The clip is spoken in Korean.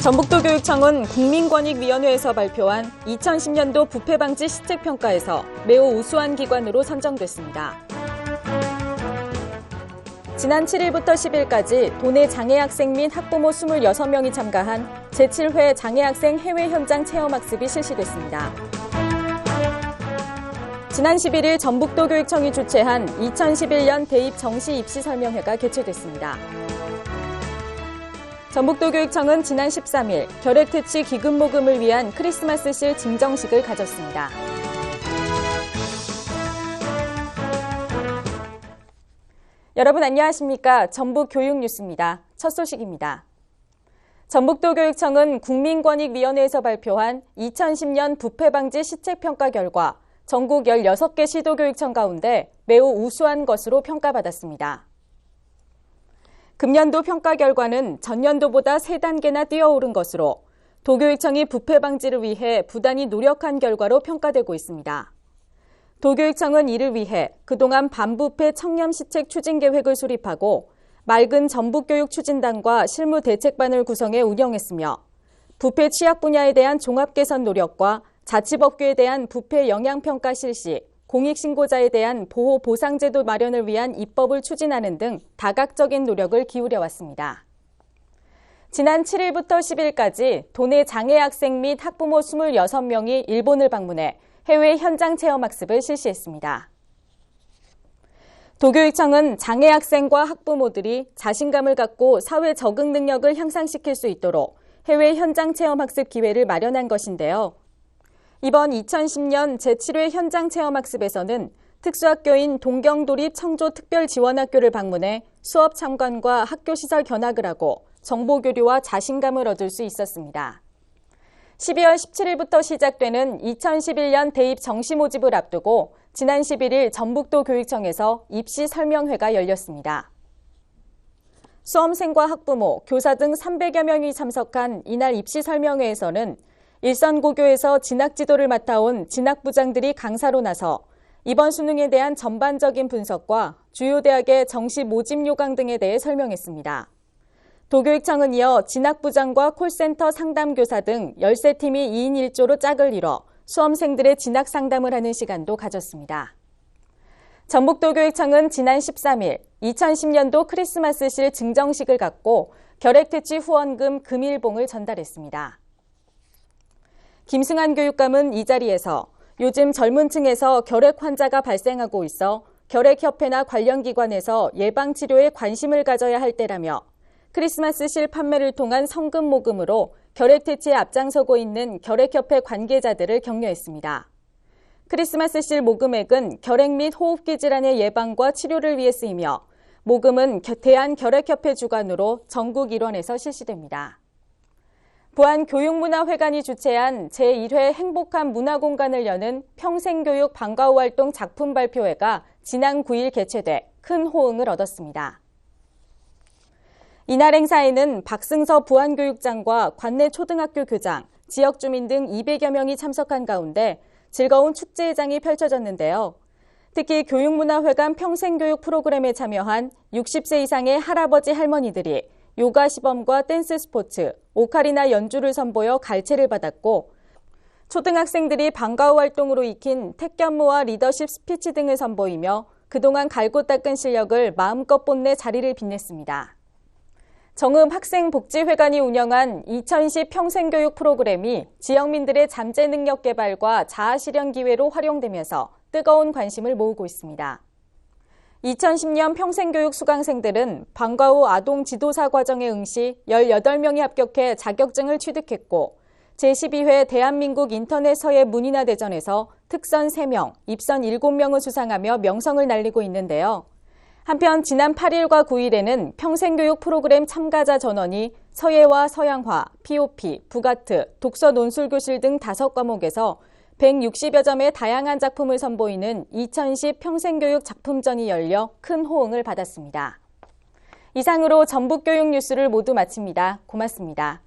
전북도교육청은 국민권익위원회에서 발표한 2010년도 부패방지 시책평가에서 매우 우수한 기관으로 선정됐습니다. 지난 7일부터 10일까지 도내 장애학생 및 학부모 26명이 참가한 제7회 장애학생 해외 현장 체험학습이 실시됐습니다. 지난 11일 전북도교육청이 주최한 2011년 대입 정시 입시 설명회가 개최됐습니다. 전북도교육청은 지난 13일 결핵퇴치 기금 모금을 위한 크리스마스실 증정식을 가졌습니다. 여러분 안녕하십니까? 전북교육뉴스입니다. 첫 소식입니다. 전북도교육청은 국민권익위원회에서 발표한 2010년 부패방지 시책평가 결과 전국 16개 시도교육청 가운데 매우 우수한 것으로 평가받았습니다. 금년도 평가 결과는 전년도보다 3단계나 뛰어오른 것으로 도교육청이 부패 방지를 위해 부단히 노력한 결과로 평가되고 있습니다. 도교육청은 이를 위해 그동안 반부패 청렴시책 추진계획을 수립하고 맑은 전북교육추진단과 실무대책반을 구성해 운영했으며 부패 취약 분야에 대한 종합개선 노력과 자치법규에 대한 부패 영향평가 실시, 공익신고자에 대한 보호 보상제도 마련을 위한 입법을 추진하는 등 다각적인 노력을 기울여왔습니다. 지난 7일부터 10일까지 도내 장애학생 및 학부모 26명이 일본을 방문해 해외 현장 체험학습을 실시했습니다. 도교육청은 장애학생과 학부모들이 자신감을 갖고 사회 적응 능력을 향상시킬 수 있도록 해외 현장 체험학습 기회를 마련한 것인데요. 이번 2010년 제7회 현장 체험학습에서는 특수학교인 동경도립 청조특별지원학교를 방문해 수업 참관과 학교시설 견학을 하고 정보교류와 자신감을 얻을 수 있었습니다. 12월 17일부터 시작되는 2011년 대입 정시 모집을 앞두고 지난 11일 전북도교육청에서 입시 설명회가 열렸습니다. 수험생과 학부모, 교사 등 300여 명이 참석한 이날 입시 설명회에서는 일선고교에서 진학지도를 맡아온 진학부장들이 강사로 나서 이번 수능에 대한 전반적인 분석과 주요 대학의 정시 모집 요강 등에 대해 설명했습니다. 도교육청은 이어 진학부장과 콜센터 상담교사 등 13팀이 2인 1조로 짝을 이뤄 수험생들의 진학 상담을 하는 시간도 가졌습니다. 전북도교육청은 지난 13일 2010년도 크리스마스실 증정식을 갖고 결핵퇴치 후원금 금일봉을 전달했습니다. 김승환 교육감은 이 자리에서 요즘 젊은 층에서 결핵 환자가 발생하고 있어 결핵협회나 관련 기관에서 예방치료에 관심을 가져야 할 때라며 크리스마스실 판매를 통한 성금 모금으로 결핵퇴치에 앞장서고 있는 결핵협회 관계자들을 격려했습니다. 크리스마스실 모금액은 결핵 및 호흡기 질환의 예방과 치료를 위해 쓰이며 모금은 대한결핵협회 주관으로 전국 일원에서 실시됩니다. 부안교육문화회관이 주최한 제1회 행복한 문화공간을 여는 평생교육 방과후 활동 작품 발표회가 지난 9일 개최돼 큰 호응을 얻었습니다. 이날 행사에는 박승서 부안교육장과 관내 초등학교 교장, 지역 주민 등 200여 명이 참석한 가운데 즐거운 축제회장이 펼쳐졌는데요. 특히 교육문화회관 평생교육 프로그램에 참여한 60세 이상의 할아버지 할머니들이 요가 시범과 댄스 스포츠, 오카리나 연주를 선보여 갈채를 받았고 초등학생들이 방과후 활동으로 익힌 택견무와 리더십 스피치 등을 선보이며 그동안 갈고 닦은 실력을 마음껏 뽐내 자리를 빛냈습니다. 정읍학생복지회관이 운영한 2010 평생교육 프로그램이 지역민들의 잠재 능력 개발과 자아실현 기회로 활용되면서 뜨거운 관심을 모으고 있습니다. 2010년 평생교육 수강생들은 방과후 아동 지도사 과정에 응시 18명이 합격해 자격증을 취득했고 제12회 대한민국 인터넷 서예 문이나 대전에서 특선 3명, 입선 7명을 수상하며 명성을 날리고 있는데요. 한편 지난 8일과 9일에는 평생교육 프로그램 참가자 전원이 서예와 서양화, POP, 북아트, 독서 논술교실 등 5과목에서 160여 점의 다양한 작품을 선보이는 2010 평생교육 작품전이 열려 큰 호응을 받았습니다. 이상으로 전북교육 뉴스를 모두 마칩니다. 고맙습니다.